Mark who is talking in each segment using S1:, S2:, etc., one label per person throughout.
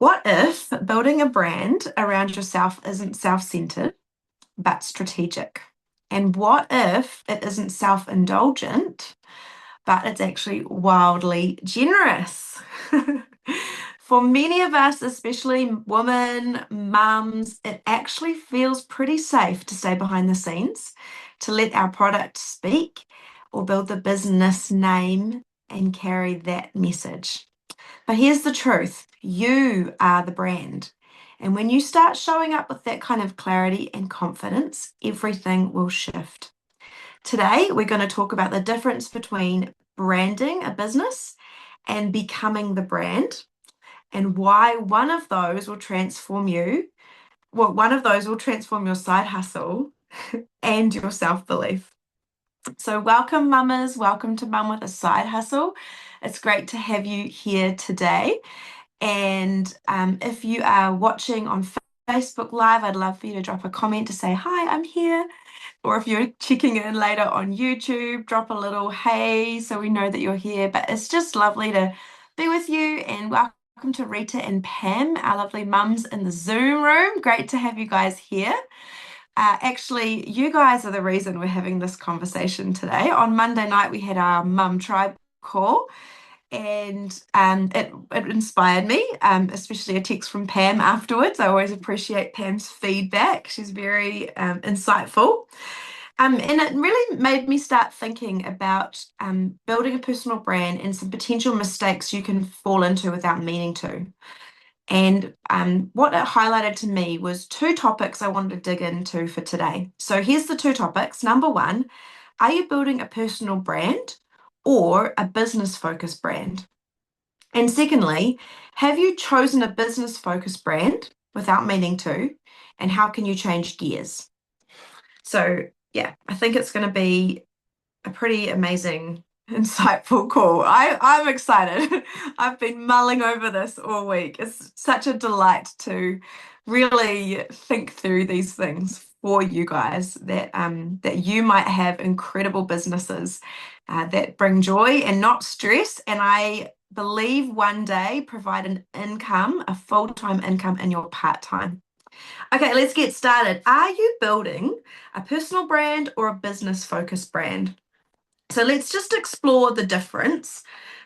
S1: What if building a brand around yourself isn't self-centered, but strategic? And what if it isn't self-indulgent, but it's actually wildly generous? For many of us, especially women, mums, it actually feels pretty safe to stay behind the scenes, to let our product speak, or build the business name and carry that message. But here's the truth, you are the brand. And when you start showing up with that kind of clarity and confidence, everything will shift. Today, we're going to talk about the difference between branding a business and becoming the brand, and why one of those will transform you. Well, one of those will transform your side hustle and your self belief. So, welcome, mamas. Welcome to Mum with a Side Hustle. It's great to have you here today. And if you are watching on Facebook Live, I'd love for you to drop a comment to say, "Hi, I'm here." Or if you're checking in later on YouTube, drop a little hey so we know that you're here. But it's just lovely to be with you. And welcome to Rita and Pam, our lovely mums in the Zoom room. Great to have you guys here. Actually, you guys are the reason we're having this conversation today. On Monday night, we had our mum tribe call, and it inspired me, especially a text from Pam afterwards. I always appreciate Pam's feedback. She's very insightful. And it really made me start thinking about building a personal brand and some potential mistakes you can fall into without meaning to. And what it highlighted to me was two topics I wanted to dig into for today. So here's the two topics. Number one, are you building a personal brand or a business focused brand? And secondly, have you chosen a business focused brand without meaning to? And how can you change gears? So, yeah, I think it's going to be a pretty amazing, insightful call. I'm excited. I've been mulling over this all week. It's such a delight to really think through these things for you guys that you might have incredible businesses that bring joy and not stress. And I believe one day provide an income, a full-time income in your part-time. Okay, let's get started. Are you building a personal brand or a business focused brand? So let's just explore the difference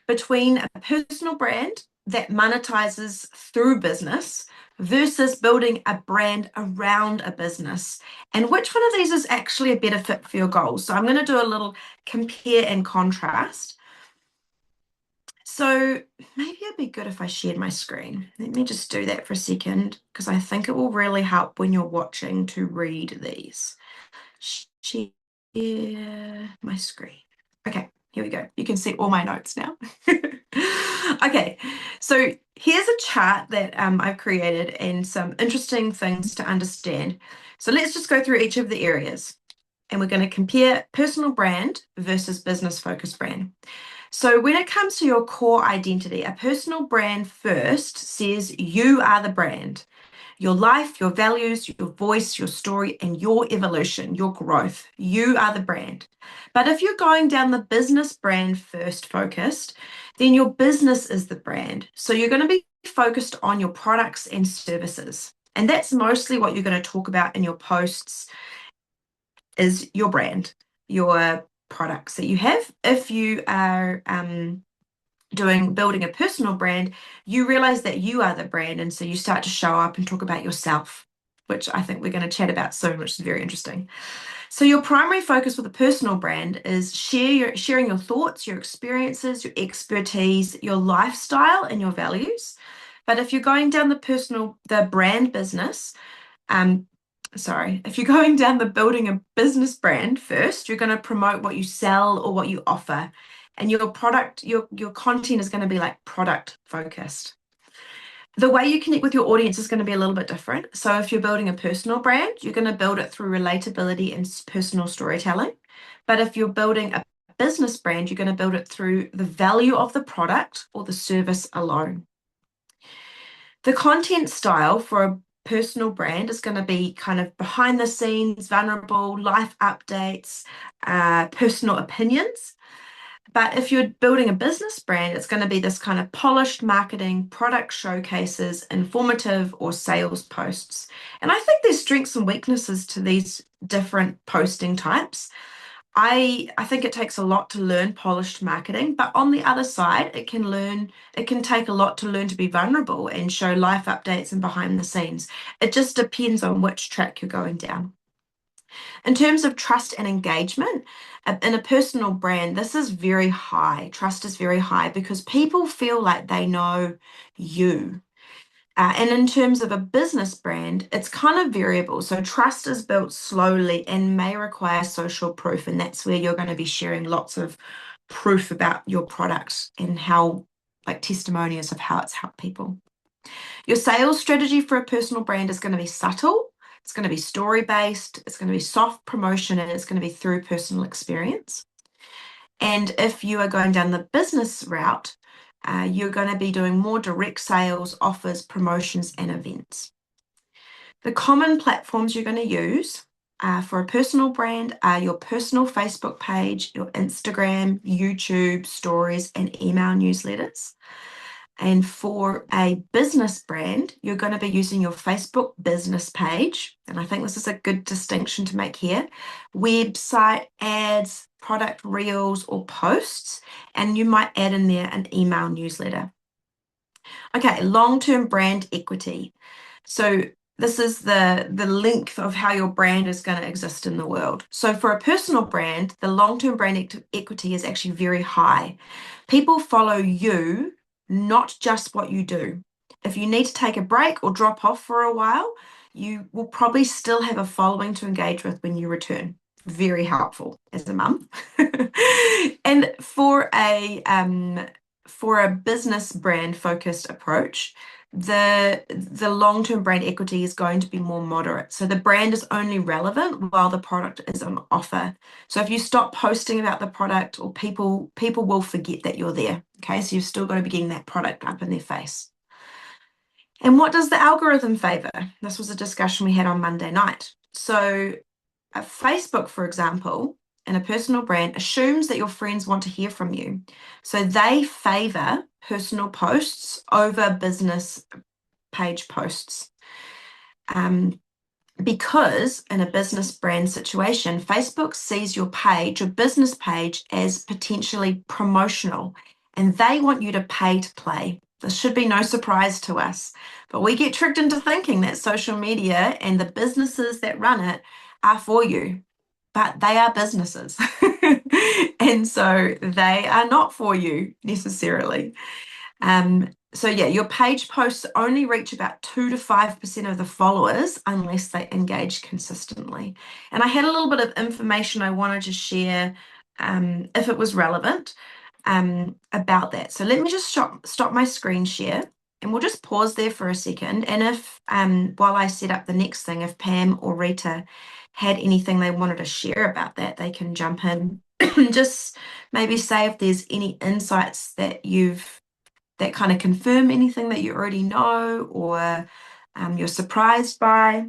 S1: between a personal brand that monetizes through business versus building a brand around a business, and which one of these is actually a better fit for your goals. So I'm going to do a little compare and contrast. So maybe it'd be good if I shared my screen. Let me just do that for a second because I think it will really help when you're watching to read these. Share my screen. Okay, here we go. You can see all my notes now. Okay, so here's a chart that I've created and some interesting things to understand. So let's just go through each of the areas, and we're going to compare personal brand versus business focused brand. So when it comes to your core identity, a personal brand first says you are the brand. Your life, your values, your voice, your story, and your evolution, your growth. You are the brand. But if you're going down the business brand first focused, then your business is the brand. So you're going to be focused on your products and services. And that's mostly what you're going to talk about in your posts is your brand, your products that you have. If you are building a personal brand, you realize that you are the brand, and so you start to show up and talk about yourself, which I think we're going to chat about soon, which is very interesting. So your primary focus with a personal brand is sharing your thoughts, your experiences, your expertise, your lifestyle, and your values. But if you're going down the brand business, if you're going down the building a business brand first, you're going to promote what you sell or what you offer. And your product, your content is going to be like product focused. The way you connect with your audience is going to be a little bit different. So if you're building a personal brand, you're going to build it through relatability and personal storytelling. But if you're building a business brand, you're going to build it through the value of the product or the service alone. The content style for a personal brand is going to be kind of behind the scenes, vulnerable, life updates, personal opinions. But if you're building a business brand, it's going to be this kind of polished marketing, product showcases, informative or sales posts. And I think there's strengths and weaknesses to these different posting types. I think it takes a lot to learn polished marketing, but on the other side, it can take a lot to learn to be vulnerable and show life updates and behind the scenes. It just depends on which track you're going down. In terms of trust and engagement, in a personal brand, this is very high. Trust is very high because people feel like they know you. And in terms of a business brand, it's kind of variable. So trust is built slowly and may require social proof. And that's where you're going to be sharing lots of proof about your products and how, like testimonials of how it's helped people. Your sales strategy for a personal brand is going to be subtle. It's going to be story based. It's going to be soft promotion and it's going to be through personal experience. And if you are going down the business route, you're going to be doing more direct sales, offers, promotions, and events. The common platforms you're going to use for a personal brand are your personal Facebook page, your Instagram, YouTube, stories, and email newsletters. And for a business brand, you're going to be using your Facebook business page. And I think this is a good distinction to make here. Website, ads, product reels, or posts. And you might add in there an email newsletter. Okay, long-term brand equity. So this is the length of how your brand is going to exist in the world. So for a personal brand, the long-term brand equity is actually very high. People follow you, not just what you do. If you need to take a break or drop off for a while, you will probably still have a following to engage with when you return. Very helpful as a mum. And for a business brand focused approach, the long-term brand equity is going to be more moderate. So the brand is only relevant while the product is on offer. So if you stop posting about the product, or people will forget that you're there. Okay, so you've still got to be getting that product up in their face. And what does the algorithm favor? This was a discussion we had on Monday night. So Facebook, for example, in a personal brand, assumes that your friends want to hear from you. So they favor personal posts over business page posts. Because in a business brand situation, Facebook sees your page, your business page, as potentially promotional, and they want you to pay to play. This should be no surprise to us, but we get tricked into thinking that social media and the businesses that run it are for you, but they are businesses. And so they are not for you necessarily. So yeah, your page posts only reach about 2 to 5% of the followers unless they engage consistently. And I had a little bit of information I wanted to share, if it was relevant, about that. So let me just stop my screen share and we'll just pause there for a second. And if, while I set up the next thing, if Pam or Rita had anything they wanted to share about that, they can jump in. Just maybe say if there's any insights that kind of confirm anything that you already know, or you're surprised by.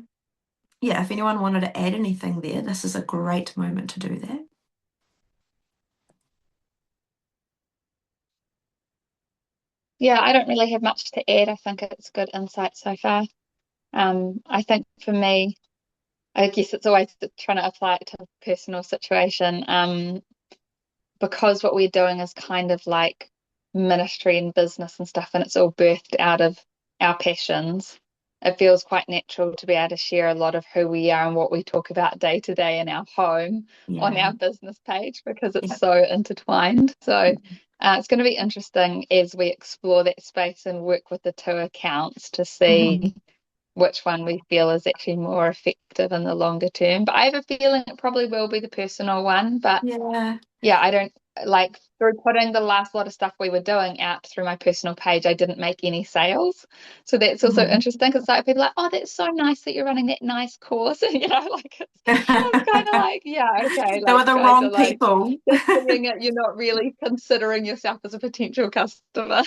S1: Yeah, if anyone wanted to add anything there, this is a great moment to do that.
S2: Yeah, I don't really have much to add. I think it's good insight so far. I think for me, I guess it's always trying to apply it to a personal situation. Because what we're doing is kind of like ministry and business and stuff, and it's all birthed out of our passions. It feels quite natural to be able to share a lot of who we are and what we talk about day to day in our home on
S1: Yeah.
S2: our business page because it's
S1: Yeah.
S2: so intertwined. So it's going to be interesting as we explore that space and work with the two accounts to
S1: Mhm.
S2: see which one we feel is actually more effective in the longer term. But I have a feeling it probably will be the personal one. But
S1: Yeah.
S2: yeah, I don't like through putting the last lot of stuff we were doing out through my personal page, I didn't make any sales. So that's also
S1: Mhm.
S2: interesting because like people are like, oh, that's so nice that you're running that nice course. You know, like it's kind of like, yeah, okay,
S1: They were
S2: like
S1: the
S2: guys are
S1: wrong
S2: like
S1: people.
S2: just doing it, you're not really considering yourself as a potential customer.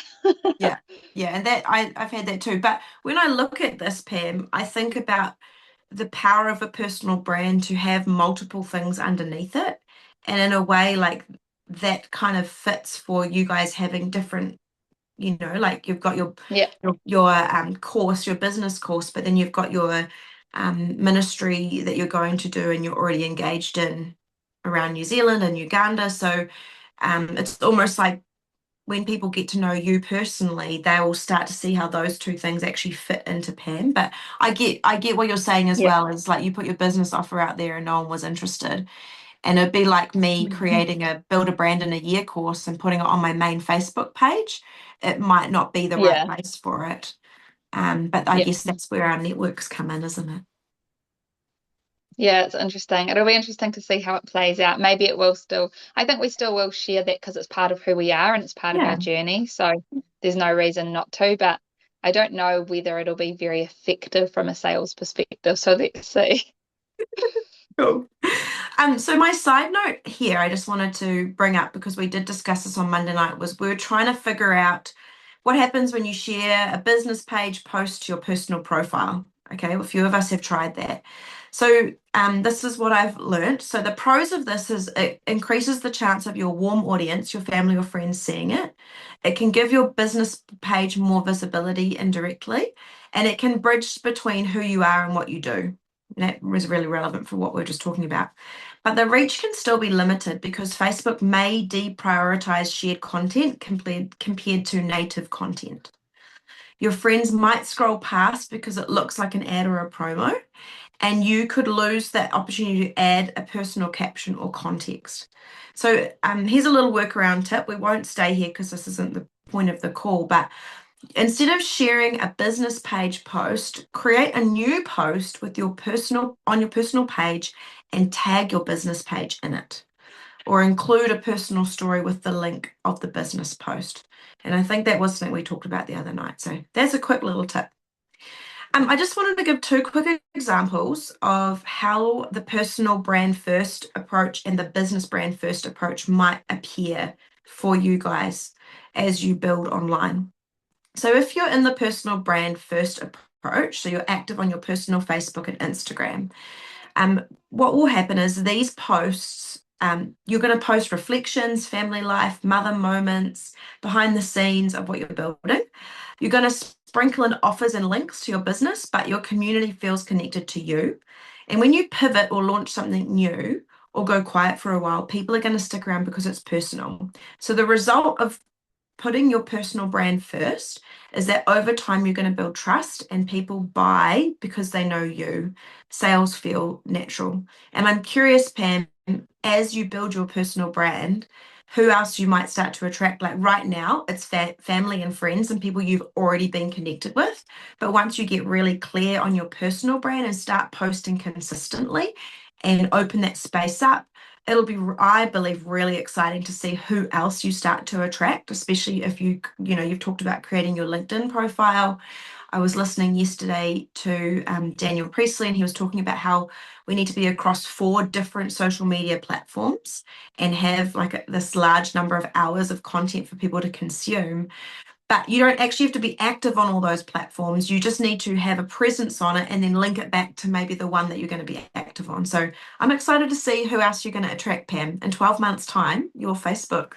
S1: Yeah, yeah, and I've had that too. But when I look at this, Pam, I think about the power of a personal brand to have multiple things underneath it. And in a way, like that kind of fits for you guys having different, like you've got
S2: Yeah.
S1: your course, your business course, but then you've got your ministry that you're going to do and you're already engaged in around New Zealand and Uganda. So it's almost like when people get to know you personally, they will start to see how those two things actually fit into Pam. But I get what you're saying as
S2: Yeah.
S1: well, is like you put your business offer out there and no one was interested. And it'd be like me
S2: Mhm.
S1: creating a build a brand in a year course and putting it on my main Facebook page. It might not be the right
S2: Yeah.
S1: place for it. But I
S2: Yeah.
S1: guess that's where our networks come in, isn't it?
S2: Yeah, it's interesting. It'll be interesting to see how it plays out. Maybe it will still, I think we still will share that because it's part of who we are and it's part of our
S1: Yeah.
S2: journey. So there's no reason not to, but I don't know whether it'll be very effective from a sales perspective. So let's see.
S1: Cool. So my side note here, I just wanted to bring up because we did discuss this on Monday night, was we were trying to figure out what happens when you share a business page post to your personal profile. Okay, a few of us have tried that. So this is what I've learned. So the pros of this is it increases the chance of your warm audience, your family or friends seeing it. It can give your business page more visibility indirectly, and it can bridge between who you are and what you do. That was really relevant for what we are just talking about. But the reach can still be limited because Facebook may deprioritize shared content compared to native content. Your friends might scroll past because it looks like an ad or a promo, and you could lose that opportunity to add a personal caption or context. So here's a little workaround tip. We won't stay here because this isn't the point of the call, but instead of sharing a business page post, create a new post with your personal page and tag your business page in it, or include a personal story with the link of the business post. And I think that was something we talked about the other night. So that's a quick little tip. I just wanted to give two quick examples of how the personal brand first approach and the business brand first approach might appear for you guys as you build online. So if you're in the personal brand first approach, so you're active on your personal Facebook and Instagram, what will happen is these posts, you're going to post reflections, family life, mother moments, behind the scenes of what you're building. You're going to sprinkle in offers and links to your business, but your community feels connected to you. And when you pivot or launch something new or go quiet for a while, people are going to stick around because it's personal. So the result of putting your personal brand first is that over time you're going to build trust and people buy because they know you. Sales feel natural. And I'm curious, Pam, as you build your personal brand, who else you might start to attract? Like right now, it's family and friends and people you've already been connected with. But once you get really clear on your personal brand and start posting consistently and open that space up, it'll be, I believe, really exciting to see who else you start to attract, especially if you've talked about creating your LinkedIn profile. I was listening yesterday to Daniel Priestley, and he was talking about how we need to be across 4 different social media platforms and have like this large number of hours of content for people to consume. But you don't actually have to be active on all those platforms. You just need to have a presence on it and then link it back to maybe the one that you're going to be active on. So I'm excited to see who else you're going to attract, Pam. In 12 months' time, your Facebook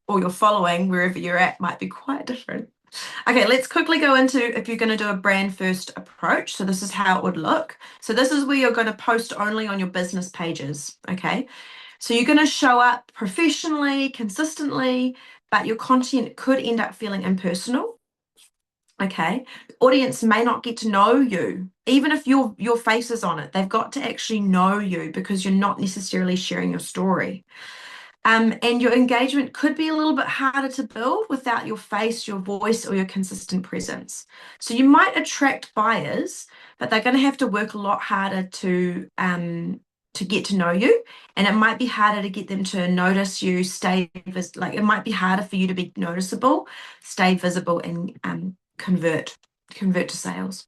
S1: or your following, wherever you're at, might be quite different. Okay, let's quickly go into if you're going to do a brand first approach. So this is how it would look. So this is where you're going to post only on your business pages. Okay. So you're going to show up professionally, consistently, but your content could end up feeling impersonal. Okay. The audience may not get to know you, even if your face is on it. They've got to actually know you because you're not necessarily sharing your story. And your engagement could be a little bit harder to build without your face, your voice, or your consistent presence. So you might attract buyers, but they're going to have to work a lot harder to get to know you, and it might be harder to get them to notice you, like it might be harder for you to be noticeable, stay visible, and convert to sales.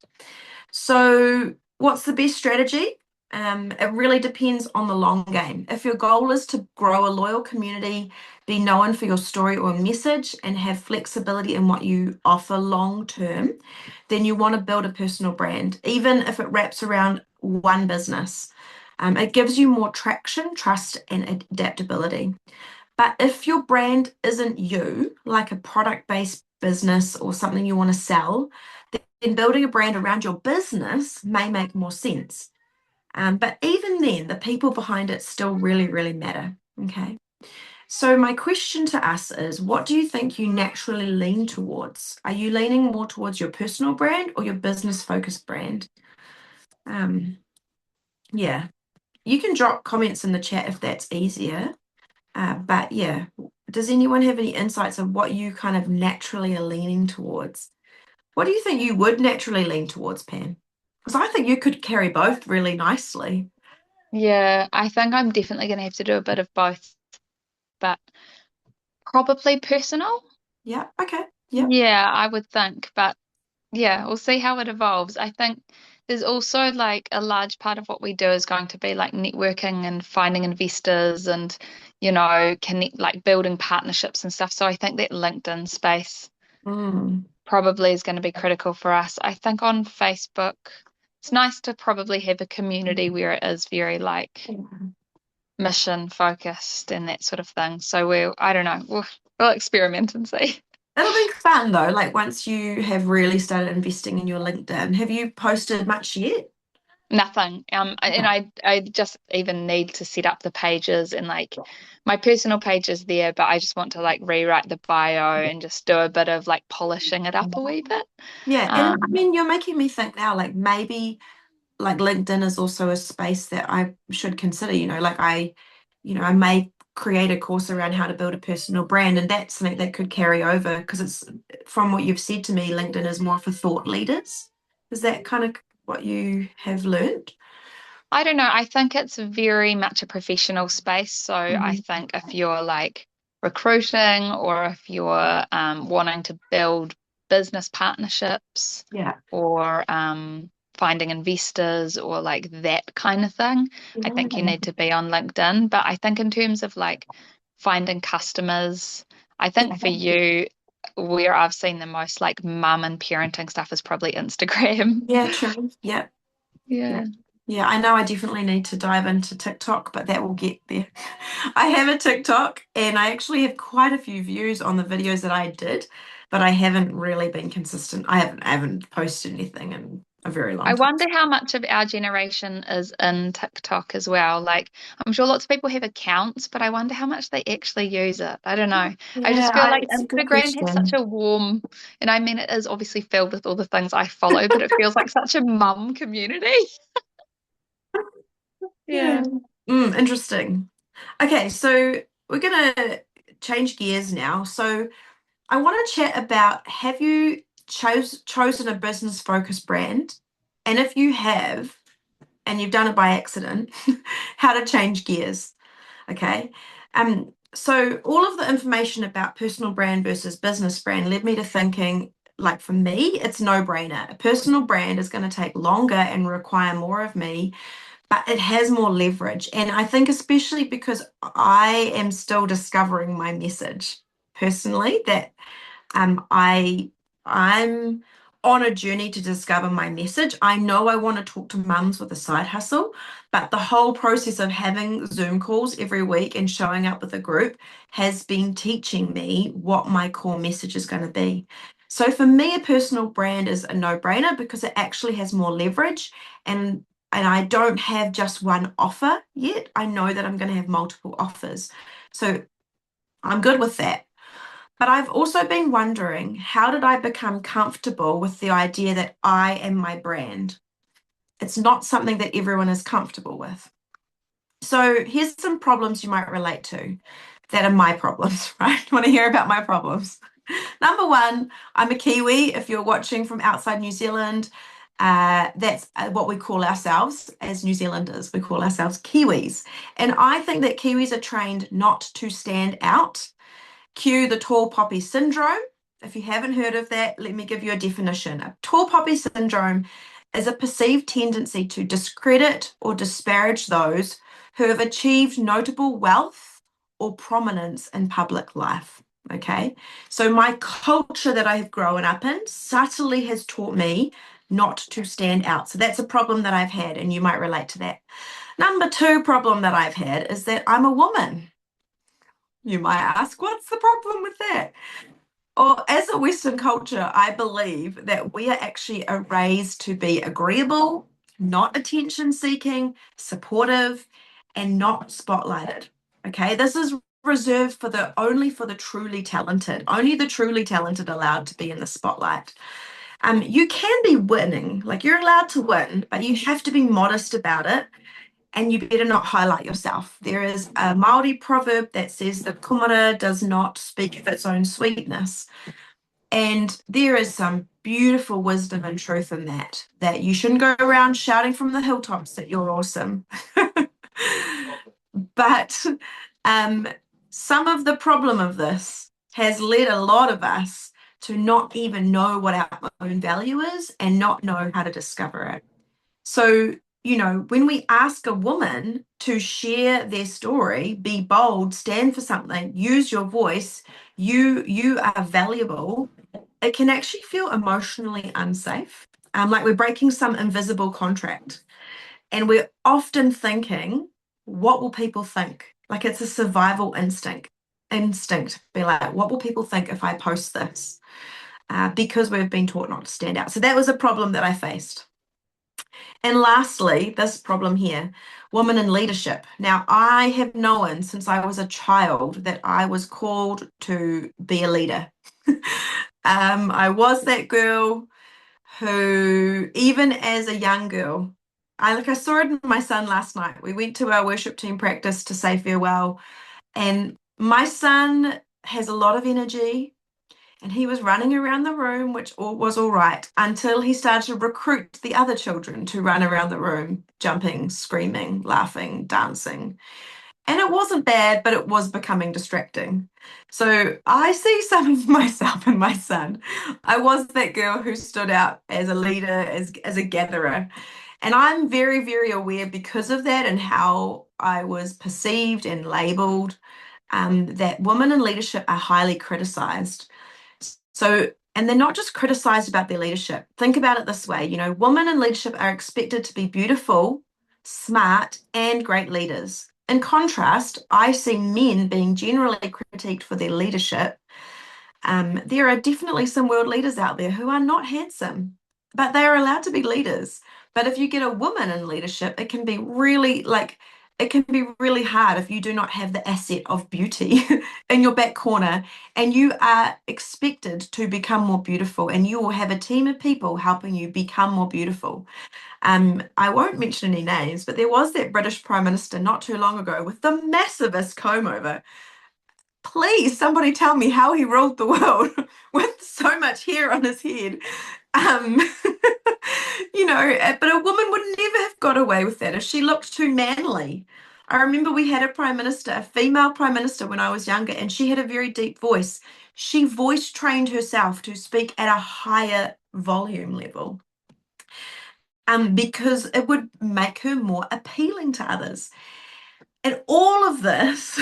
S1: So, what's the best strategy? It really depends on the long game. If your goal is to grow a loyal community, be known for your story or message, and have flexibility in what you offer long term, then you want to build a personal brand, even if it wraps around one business. It gives you more traction, trust, and adaptability. But if your brand isn't you, like a product-based business or something you want to sell, then building a brand around your business may make more sense. But even then, the people behind it still really, really matter. Okay. So, my question to us is what do you think you naturally lean towards? Are you leaning more towards your personal brand or your business focused brand? Um, yeah, you can drop comments in the chat if that's easier. But yeah, does anyone have any insights of what you kind of naturally are leaning towards? What do you think you would naturally lean towards, Pam? Because I think you could carry both really nicely.
S2: Yeah, I think I'm definitely going to have to do a bit of both, but probably personal.
S1: Yeah, okay. Yep.
S2: Yeah, I would think, but yeah, we'll see how it evolves. I think there's also like a large part of what we do is going to be like networking and finding investors and, connect like building partnerships and stuff. So I think that LinkedIn space
S1: Mm.
S2: probably is going to be critical for us. I think on Facebook, it's nice to probably have a community where it is very like mission focused and that sort of thing. So I don't know, we'll experiment and see.
S1: It'll be fun though, like once you have really started investing in your LinkedIn. Have you posted much yet?
S2: Nothing. And
S1: Okay.
S2: I just even need to set up the pages and like my personal page is there, but I just want to like rewrite the bio and just do a bit of like polishing it up a wee bit.
S1: Yeah, and I
S2: Um,
S1: mean, you're making me think now, like maybe like LinkedIn is also a space that I should consider, like I may create a course around how to build a personal brand, and that's something that could carry over because it's from what you've said to me, LinkedIn is more for thought leaders. Is that kind of what you have learned?
S2: I don't know. I think it's very much a professional space. So I
S1: Mhm.
S2: think if you're like recruiting or if you're wanting to build business partnerships
S1: Yeah.
S2: or finding investors or like that kind of thing, I think you
S1: Yeah.
S2: need to be on LinkedIn. But I think in terms of like finding customers, I think for you, where I've seen the most like mum and parenting stuff is probably Instagram.
S1: Yeah, true. Yeah. Yeah.
S2: Yeah.
S1: Yeah, I know I definitely need to dive into TikTok, but that will get there. I have a TikTok and I actually have quite a few views on the videos that I did, but I haven't really been consistent. I haven't posted anything in a very long
S2: I
S1: time.
S2: wonder how much of our generation is in TikTok as well. Like, I'm sure lots of people have accounts, but I wonder how much they actually use it. I don't know. I
S1: Yeah,
S2: just feel like
S1: it's a good
S2: Instagram has such
S1: question.
S2: a warm, and I mean, it is obviously filled with all the things I follow, but it feels like such a mum community.
S1: Yeah.
S2: Yeah.
S1: Interesting. Okay, so we're gonna change gears now. So I want to chat about have you chosen a business focused brand? And if you have, and you've done it by accident, how to change gears. Okay. So all of the information about personal brand versus business brand led me to thinking, like for me, it's no-brainer. A personal brand is going to take longer and require more of me, but it has more leverage. And I think especially because I am still discovering my message personally, that I'm on a journey to discover my message. I know I want to talk to mums with a side hustle, but the whole process of having Zoom calls every week and showing up with a group has been teaching me what my core message is going to be. So for me, a personal brand is a no-brainer because it actually has more leverage and I don't have just one offer yet. I know that I'm going to have multiple offers. So I'm good with that. But I've also been wondering, how did I become comfortable with the idea that I am my brand? It's not something that everyone is comfortable with. So here's some problems you might relate to that are my problems, right? Want to hear about my problems? Number one, I'm a Kiwi. If you're watching from outside New Zealand, that's what we call ourselves as New Zealanders. We call ourselves Kiwis. And I think that Kiwis are trained not to stand out. Cue the tall poppy syndrome. If you haven't heard of that, let me give you a definition. A tall poppy syndrome is a perceived tendency to discredit or disparage those who have achieved notable wealth or prominence in public life. Okay, so my culture that I have grown up in subtly has taught me not to stand out. So that's a problem that I've had, and you might relate to that. Number two problem that I've had is that I'm a woman. You might ask, what's the problem with that? Or as a Western culture, I believe that we are actually raised to be agreeable, not attention seeking, supportive, and not spotlighted. Okay, this is reserved for the only for the truly talented. Only the truly talented allowed to be in the spotlight. You can be winning, like you're allowed to win, but you have to be modest about it and you better not highlight yourself. There is a Maori proverb that says the kumara does not speak of its own sweetness. And there is some beautiful wisdom and truth in that, that you shouldn't go around shouting from the hilltops that you're awesome. But um, some of the problem of this has led a lot of us to not even know what our own value is and not know how to discover it. So, when we ask a woman to share their story, be bold, stand for something, use your voice, you are valuable, it can actually feel emotionally unsafe. Like we're breaking some invisible contract. And we're often thinking, what will people think? Like it's a survival instinct. Be like, what will people think if I post this? Because we've been taught not to stand out. So that was a problem that I faced. And lastly, this problem here, women in leadership. Now, I have known since I was a child that I was called to be a leader. I was that girl who, even as a young girl, I saw it in my son last night. We went to our worship team practice to say farewell, and my son has a lot of energy, and he was running around the room, which was all right, until he started to recruit the other children to run around the room, jumping, screaming, laughing, dancing. And it wasn't bad, but it was becoming distracting. So I see some of myself in my son. I was that girl who stood out as a leader, as a gatherer. And I'm very, very aware because of that and how I was perceived and labeled, that women in leadership are highly criticized. So, and they're not just criticized about their leadership. Think about it this way, women in leadership are expected to be beautiful, smart, and great leaders. In contrast, I see men being generally critiqued for their leadership. There are definitely some world leaders out there who are not handsome, but they are allowed to be leaders. But if you get a woman in leadership, it can be really hard if you do not have the asset of beauty in your back corner and you are expected to become more beautiful and you will have a team of people helping you become more beautiful. I won't mention any names, but there was that British Prime Minister not too long ago with the massivest comb over. Please, somebody tell me how he ruled the world with so much hair on his head. Um, but a woman would never have got away with that if she looked too manly. I remember we had a prime minister, a female prime minister when I was younger, and she had a very deep voice. She voice trained herself to speak at a higher volume level, because it would make her more appealing to others. And all of this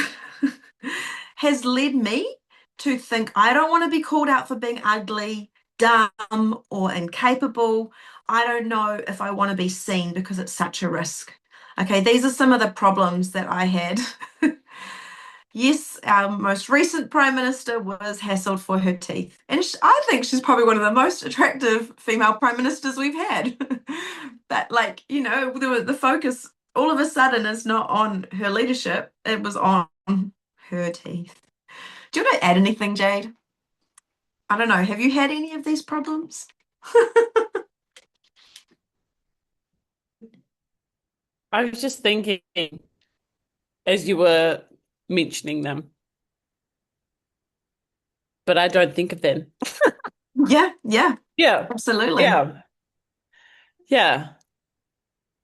S1: has led me to think I don't want to be called out for being ugly, dumb, or incapable. I don't know if I want to be seen because it's such a risk. Okay, these are some of the problems that I had. Yes, our most recent Prime Minister was hassled for her teeth. And I think she's probably one of the most attractive female Prime Ministers we've had. But, the focus all of a sudden is not on her leadership, it was on her teeth. Do you want to add anything, Jade? I don't know. Have you had any of these problems?
S3: I was just thinking as you were mentioning them, but I don't think of them.
S1: Yeah, yeah,
S3: Yeah.
S1: absolutely.
S3: Yeah. Yeah.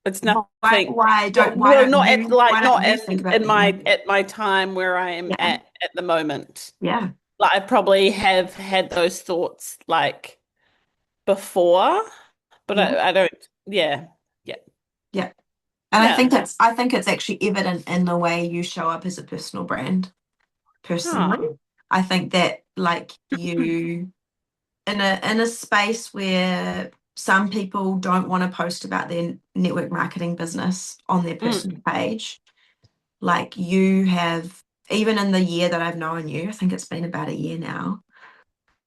S3: It's
S1: Why,
S3: nothing.
S1: why don't why
S3: Well,
S1: don't
S3: not at
S1: you
S3: like
S1: why don't
S3: not
S1: you think about
S3: in my
S1: them?
S3: at my time where I am
S1: Yeah,
S3: at the moment.
S1: yeah,
S3: Like I probably have had those thoughts like before, but
S1: yeah,
S3: I don't. Yeah. Yeah.
S1: yeah. And
S3: Yeah.
S1: I think it's actually evident in the way you show up as a personal brand, personally.
S3: Oh.
S1: I think that like you in a space where some people don't want to post about their network marketing business on their
S3: Mm.
S1: personal page, like you have even in the year that I've known you, I think it's been about a year now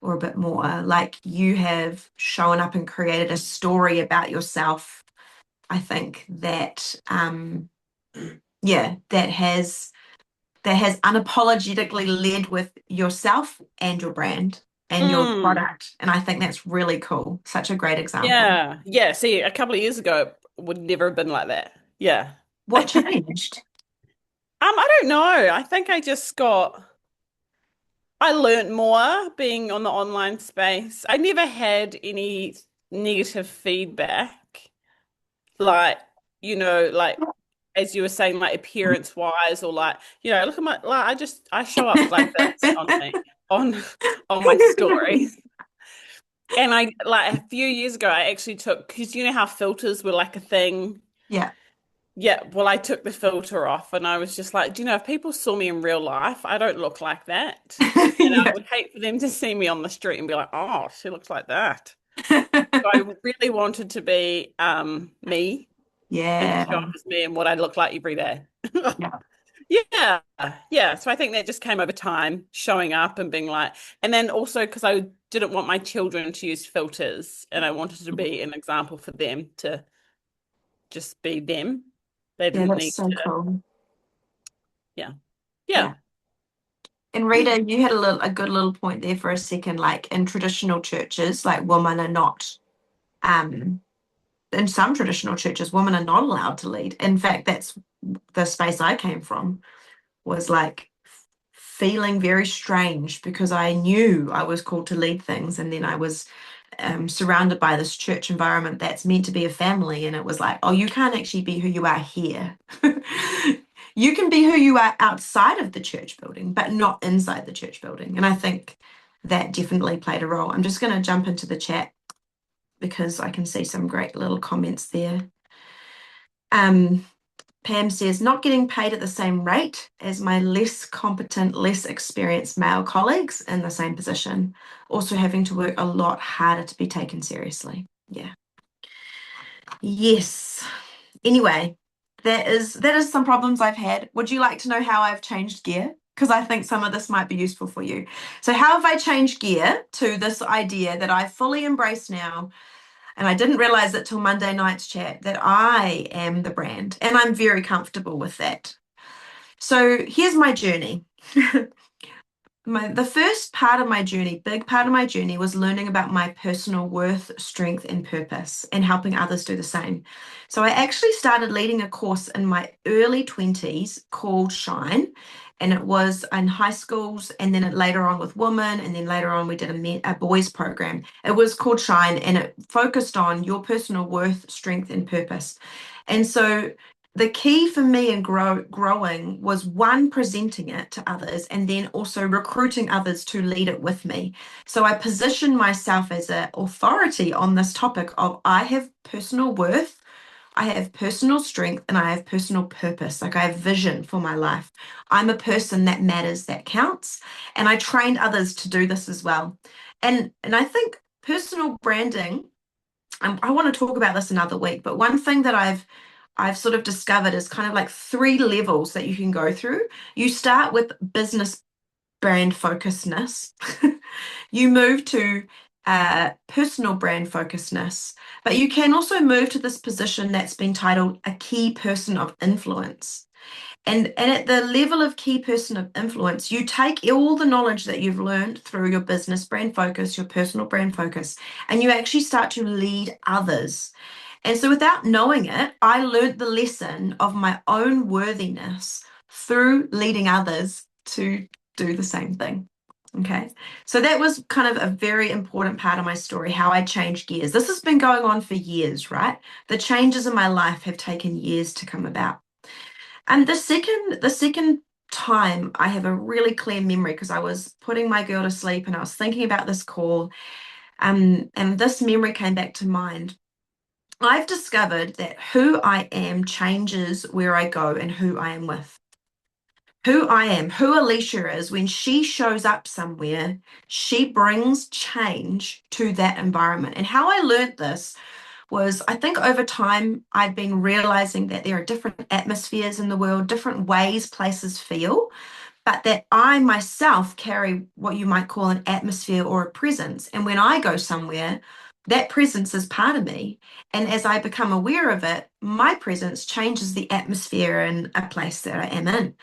S1: or a bit more, like you have shown up and created a story about yourself. I think that yeah, that has unapologetically led with yourself and your brand and your
S3: Mm,
S1: product. And I think that's really cool. Such a great example.
S3: yeah. Yeah. See, a couple of years ago, it would never have been like that. Yeah.
S1: What changed?
S3: I don't know. I think I learned more being on the online space. I never had any negative feedback. Like, like as you were saying, like appearance wise, or like, look at I show up like this on on my stories. And I like a few years ago I actually took, because you know how filters were like a thing.
S1: Yeah.
S3: Yeah, well, I took the filter off and I was just like, do you know, if people saw me in real life, I don't look like that. And I
S1: Yeah.
S3: would hate for them to see me on the street and be like, oh, she looks like that. So I really wanted to be me and to show up
S1: Yeah.
S3: as me and what I look like every day.
S1: Yeah.
S3: Yeah, yeah. So I think that just came over time, showing up and being like, and then also because I didn't want my children to use filters and I wanted to be an example for them to just be them. They
S1: Yeah,
S3: didn't
S1: that's
S3: need
S1: so
S3: to,
S1: cool.
S3: yeah.
S1: Yeah.
S3: Yeah.
S1: And Rita, you had a good little point there for a second, like in traditional churches, like women are not um in some traditional churches, women are not allowed to lead. In fact, that's the space I came from, was like feeling very strange because I knew I was called to lead things. And then I was surrounded by this church environment that's meant to be a family. And it was like, oh, you can't actually be who you are here. You can be who you are outside of the church building, but not inside the church building. And I think that definitely played a role. I'm just going to jump into the chat because I can see some great little comments there. Um, Pam says, not getting paid at the same rate as my less competent, less experienced male colleagues in the same position. Also having to work a lot harder to be taken seriously. Yeah. Yes. Anyway, that is some problems I've had. Would you like to know how I've changed gear? Because I think some of this might be useful for you. So how have I changed gear to this idea that I fully embrace now, and I didn't realize it till Monday night's chat, that I am the brand and I'm very comfortable with that. So here's my journey. The first part of my journey, big part of my journey, was learning about my personal worth, strength, and purpose and helping others do the same. So I actually started leading a course in my early 20s called Shine. And it was in high schools, and then later on with women, and then later on we did a boys program. It was called Shine, and it focused on your personal worth, strength, and purpose. And so the key for me in growing was one, presenting it to others, and then also recruiting others to lead it with me. So I positioned myself as an authority on this topic of I have personal worth, I have personal strength, and I have personal purpose. Like I have vision for my life. I'm a person that matters, that counts. And I trained others to do this as well. And I think personal branding, I want to talk about this another week, but one thing that I've sort of discovered is kind of like three levels that you can go through. You start with business brand focusedness. You move to personal brand focusedness, but you can also move to this position that's been titled a key person of influence. And at the level of key person of influence, you take all the knowledge that you've learned through your business brand focus, your personal brand focus, and you actually start to lead others. And so without knowing it, I learned the lesson of my own worthiness through leading others to do the same thing. Okay. So that was kind of a very important part of my story, how I changed gears. This has been going on for years, right? The changes in my life have taken years to come about. And the second time I have a really clear memory because I was putting my girl to sleep and I was thinking about this call, and this memory came back to mind. I've discovered that who I am changes where I go and who I am with. Who I am, who Alicia is, when she shows up somewhere, she brings change to that environment. And how I learned this was, I think over time I've been realizing that there are different atmospheres in the world, different ways places feel. but that I myself carry what you might call an atmosphere or a presence. And when I go somewhere, that presence is part of me. And as I become aware of it, my presence changes the atmosphere in a place that I am in.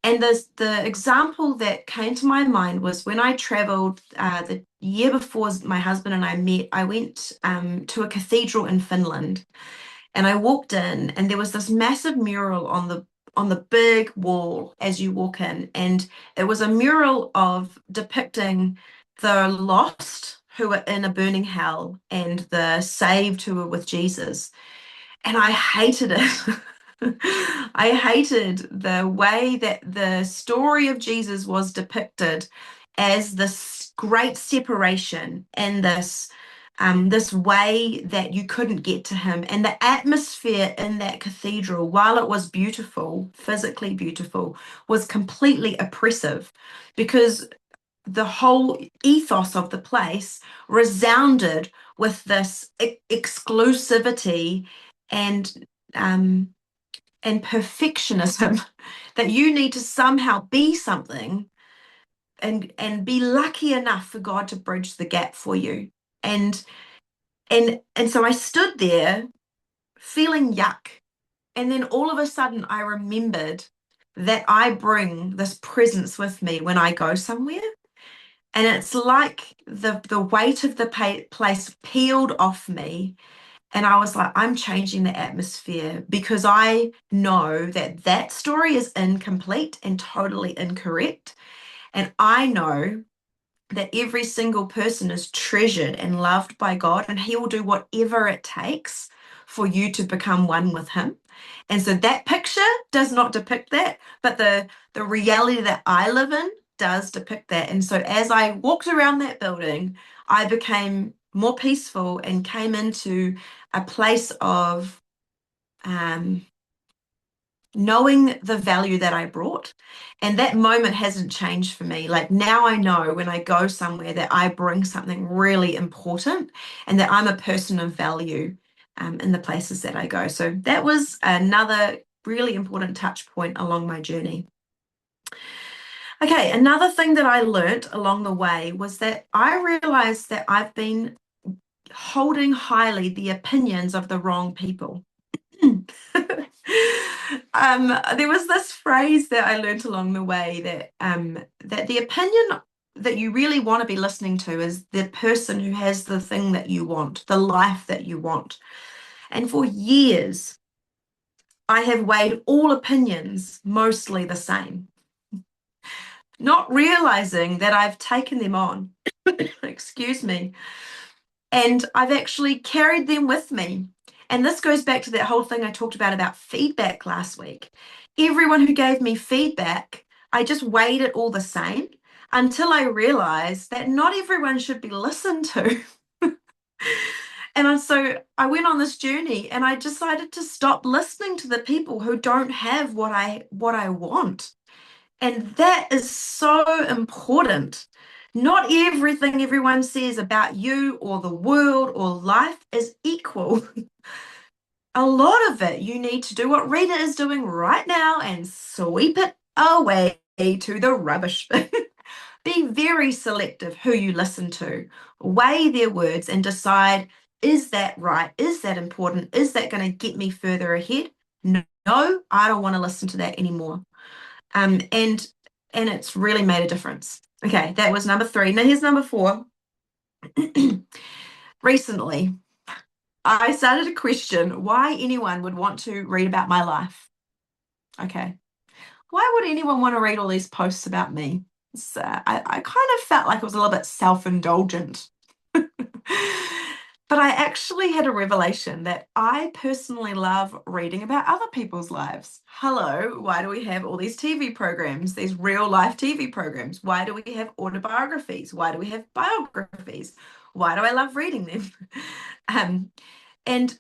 S1: And the example that came to my mind was when I traveled the year before my husband and I met, I went to a cathedral in Finland. And I walked in, and there was this massive mural on the big wall as you walk in, and it was a mural of depicting the lost who were in a burning hell and the saved who were with Jesus. And I hated it. I hated the way that the story of Jesus was depicted as this great separation and this way that you couldn't get to him. And the atmosphere in that cathedral, while it was beautiful, physically beautiful, was completely oppressive because the whole ethos of the place resounded with this exclusivity and and perfectionism that you need to somehow be something and be lucky enough for God to bridge the gap for you. And and so I stood there feeling yuck. And then all of a sudden I remembered that I bring this presence with me when I go somewhere. And it's like the weight of the place peeled off me. And I was like, I'm changing the atmosphere because I know that that story is incomplete and totally incorrect. And I know that every single person is treasured and loved by God, and He will do whatever it takes for you to become one with Him. And so that picture does not depict that, but the reality that I live in does depict that. And so as I walked around that building, I became more peaceful and came into a place of knowing the value that I brought. And that moment hasn't changed for me. Like now I know when I go somewhere that I bring something really important and that I'm a person of value in the places that I go. So that was another really important touch point along my journey. Okay, another thing that I learned along the way was that I realized that I've been holding highly the opinions of the wrong people. There was this phrase that I learned along the way that the opinion that you really want to be listening to is the person who has the thing that you want, the life that you want. And for years, I have weighed all opinions mostly the same, not realizing that I've taken them on, excuse me, and I've actually carried them with me. And this goes back to that whole thing I talked about feedback last week. Everyone who gave me feedback, I just weighed it all the same until I realized that not everyone should be listened to. And so I went on this journey and I decided to stop listening to the people who don't have what I want. And that is so important. Not everything everyone says about you or the world or life is equal. A lot of it, you need to do what Rita is doing right now and sweep it away to the rubbish bin. Be very selective who you listen to. Weigh their words and decide, is that right? Is that important? Is that going to get me further ahead? No, I don't want to listen to that anymore. And it's really made a difference. Okay, that was number 3. Now here's number 4. Recently, I started to question why anyone would want to read about my life. Okay, why would anyone want to read all these posts about me? I kind of felt like it was a little bit self-indulgent. But I actually had a revelation that I personally love reading about other people's lives. Hello, why do we have all these TV programs, these real life TV programs? Why do we have autobiographies? Why do we have biographies? Why do I love reading them? And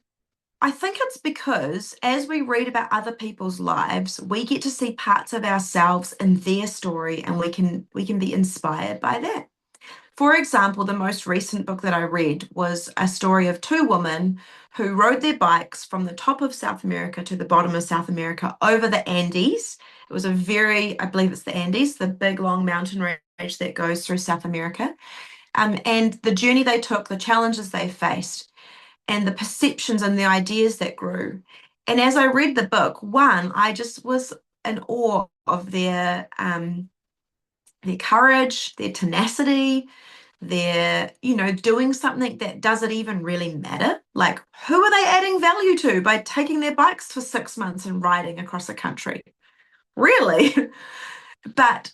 S1: I think it's because as we read about other people's lives, we get to see parts of ourselves in their story and we can be inspired by that. For example, the most recent book that I read was a story of 2 women who rode their bikes from the top of South America to the bottom of South America over the Andes. It was a very, I believe it's the Andes, the big long mountain range that goes through South America. And the journey they took, the challenges they faced, and the perceptions and the ideas that grew. And as I read the book, one, I just was in awe of their courage, their tenacity, their, doing something that doesn't even really matter. Like, who are they adding value to by taking their bikes for 6 months and riding across the country? Really? But,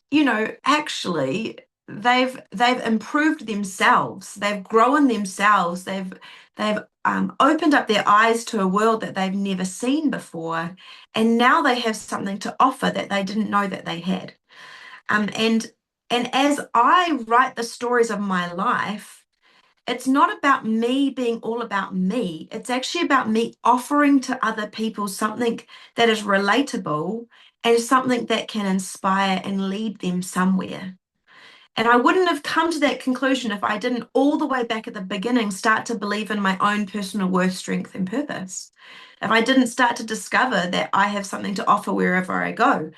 S1: actually they've improved themselves. They've grown themselves. They've opened up their eyes to a world that they've never seen before, and now they have something to offer that they didn't know that they had. And as I write the stories of my life, it's not about me being all about me. It's actually about me offering to other people something that is relatable and something that can inspire and lead them somewhere. And I wouldn't have come to that conclusion if I didn't, all the way back at the beginning, start to believe in my own personal worth, strength, and purpose. If I didn't start to discover that I have something to offer wherever I go.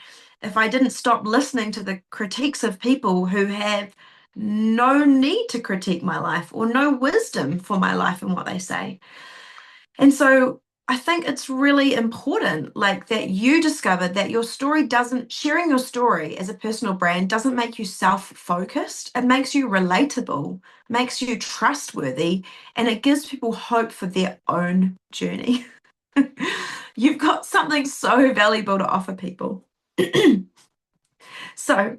S1: If I didn't stop listening to the critiques of people who have no need to critique my life or no wisdom for my life and what they say. And so I think it's really important, like, that you discovered that your story doesn't, sharing your story as a personal brand doesn't make you self-focused. It makes you relatable, makes you trustworthy, and it gives people hope for their own journey. You've got something so valuable to offer people. So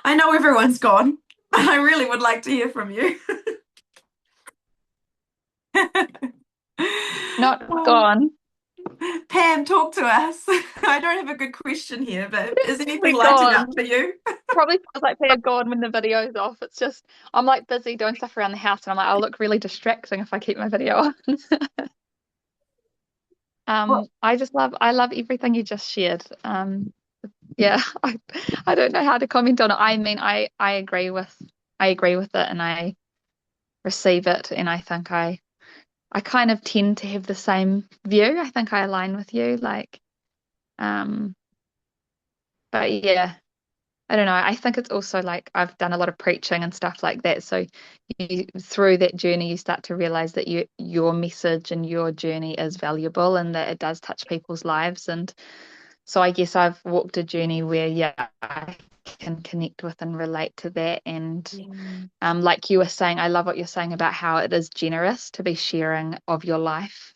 S1: I know everyone's gone, but I really would like to hear from you.
S2: Not
S1: Oh,
S2: gone.
S1: Pam, talk to us. I don't have a good question here, but is anything
S2: We're
S1: lighting up
S2: gone.
S1: for you?
S2: Probably feels like they're gone when the video's off. It's just I'm like busy doing stuff around the house, and I'm like, I'll look really distracting if I keep my video on.
S1: Well,
S2: I love everything you just shared. Yeah, I don't know how to comment on it. I mean, I agree with it, and I receive it, and I think I kind of tend to have the same view. I think I align with you, like, um, but yeah, I don't know. I think it's also like I've done a lot of preaching and stuff like that. So through that journey, you start to realize that your message and your journey is valuable and that it does touch people's lives. And so I guess I've walked a journey where, yeah, I can connect with and relate to that. And
S1: yeah,
S2: like you were saying, I love what you're saying about how it is generous to be sharing of your life.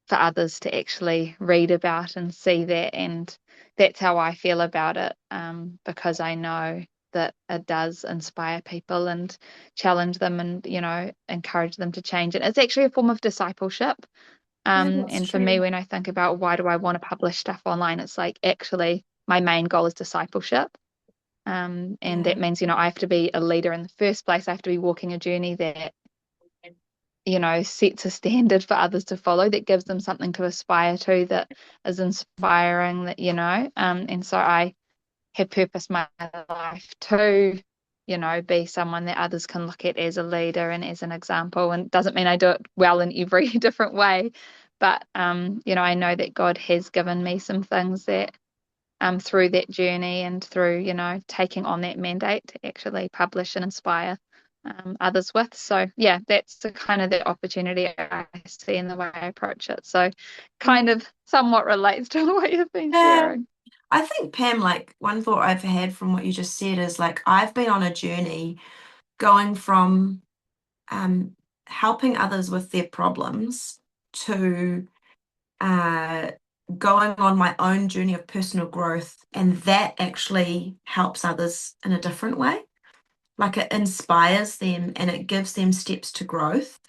S2: For others to actually read about and see that. And that's how I feel about it, because I know that it does inspire people and challenge them and, encourage them to change. And it's actually a form of discipleship.
S1: yeah, that's
S2: And for me,
S1: true.
S2: when I think about why do I want to publish stuff online, it's like actually my main goal is discipleship. And
S1: Yeah,
S2: that means, I have to be a leader in the first place. I have to be walking a journey that sets a standard for others to follow, that gives them something to aspire to, that is inspiring, and so I have purpose my life to, be someone that others can look at as a leader and as an example. And it doesn't mean I do it well in every different way, but I know that God has given me some things that through that journey and through, taking on that mandate to actually publish and inspire others with. So yeah, that's the kind of the opportunity I see in the way I approach it. So kind of somewhat relates to what you've been
S1: yeah.
S2: sharing.
S1: I think, Pam, like, one thought I've had from what you just said is, like, I've been on a journey going from um, helping others with their problems to uh, going on my own journey of personal growth, and that actually helps others in a different way. Like, it inspires them and it gives them steps to growth.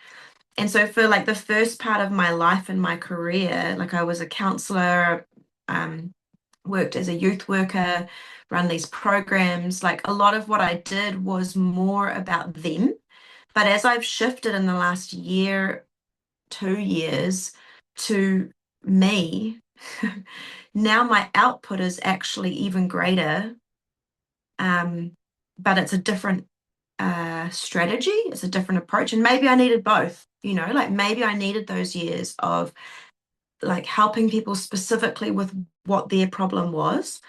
S1: And so for, like, the first part of my life and my career, like, I was a counselor, worked as a youth worker, run these programs. Like, a lot of what I did was more about them. But as I've shifted in the last year, 2 years, to me, now my output is actually even greater. But it's a different strategy, it's a different approach. And maybe I needed both, like, maybe I needed those years of like helping people specifically with what their problem was.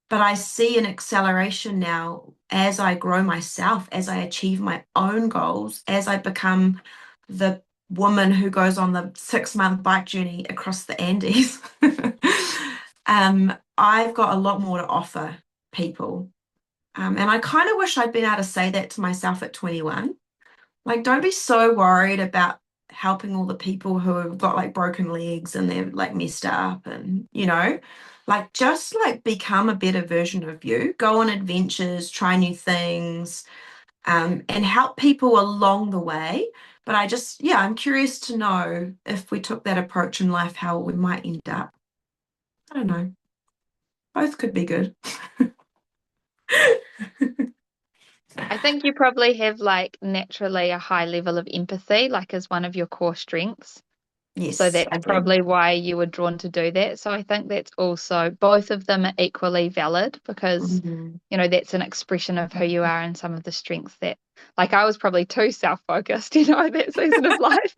S1: But I see an acceleration now as I grow myself, as I achieve my own goals, as I become the woman who goes on the 6-month bike journey across the Andes. I've got a lot more to offer people. And I kind of wish I'd been able to say that to myself at 21. Like, don't be so worried about helping all the people who have got like broken legs and they're like messed up and, like just like become a better version of you. Go on adventures, try new things, and help people along the way. But yeah, I'm curious to know if we took that approach in life, how we might end up. I don't know. Both could be good.
S2: I think you probably have like naturally a high level of empathy, like as one of your core strengths. So
S1: Yes,
S2: that's
S1: I do.
S2: probably why you were drawn to do that. So I think that's also both of them are equally valid because,
S1: Mhm.
S2: that's an expression of who you are and some of the strengths that, like I was probably too self-focused, that season of life.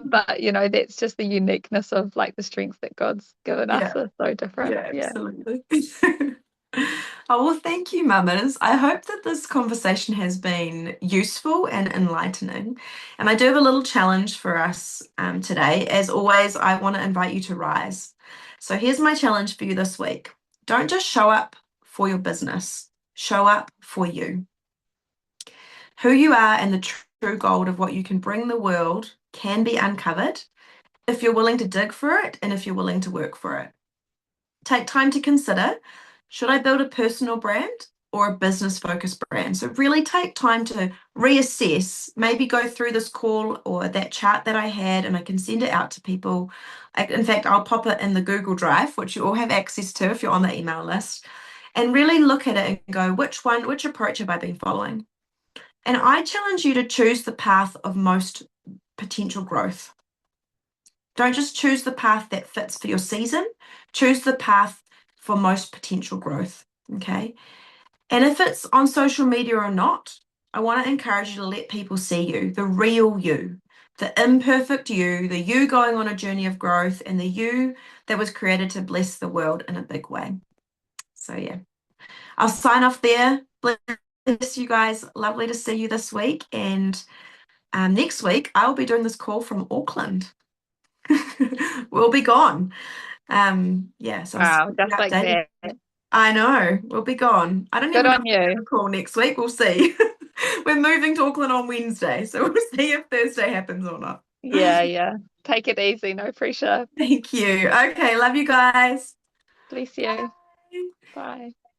S2: But that's just the uniqueness of like the strengths that God's given us
S1: Yeah.
S2: are so different.
S1: Yeah,
S2: Yeah.
S1: absolutely. Oh, well, thank you, mamas. I hope that this conversation has been useful and enlightening. And I do have a little challenge for us today. As always, I want to invite you to rise. So here's my challenge for you this week. Don't just show up for your business, show up for you. Who you are and the true gold of what you can bring the world can be uncovered if you're willing to dig for it and if you're willing to work for it. Take time to consider, should I build a personal brand or a business focused brand? So really take time to reassess, maybe go through this call or that chart that I had and I can send it out to people. In fact, I'll pop it in the Google Drive, which you all have access to if you're on the email list, and really look at it and go, which approach have I been following? And I challenge you to choose the path of most potential growth. Don't just choose the path that fits for your season, choose the path for most potential growth. Okay. And if it's on social media or not, I want to encourage you to let people see you, the real you, the imperfect you, the you going on a journey of growth, and the you that was created to bless the world in a big way. So, yeah, I'll sign off there. Bless you guys. Lovely to see you this week. And next week, I'll be doing this call from Auckland. We'll be gone. Yeah, so I'll
S2: Wow,
S1: keep you
S2: just like
S1: updated.
S2: that.
S1: I know, we'll be gone. I don't
S2: Good
S1: even know
S2: on
S1: if we're
S2: you.
S1: going to call next week. We'll see. We're moving to Auckland on Wednesday, so we'll see if Thursday happens or not.
S2: Yeah, yeah. Take it easy, no pressure.
S1: Thank you. Okay, love you guys.
S2: Bless you.
S1: Bye.
S2: Bye.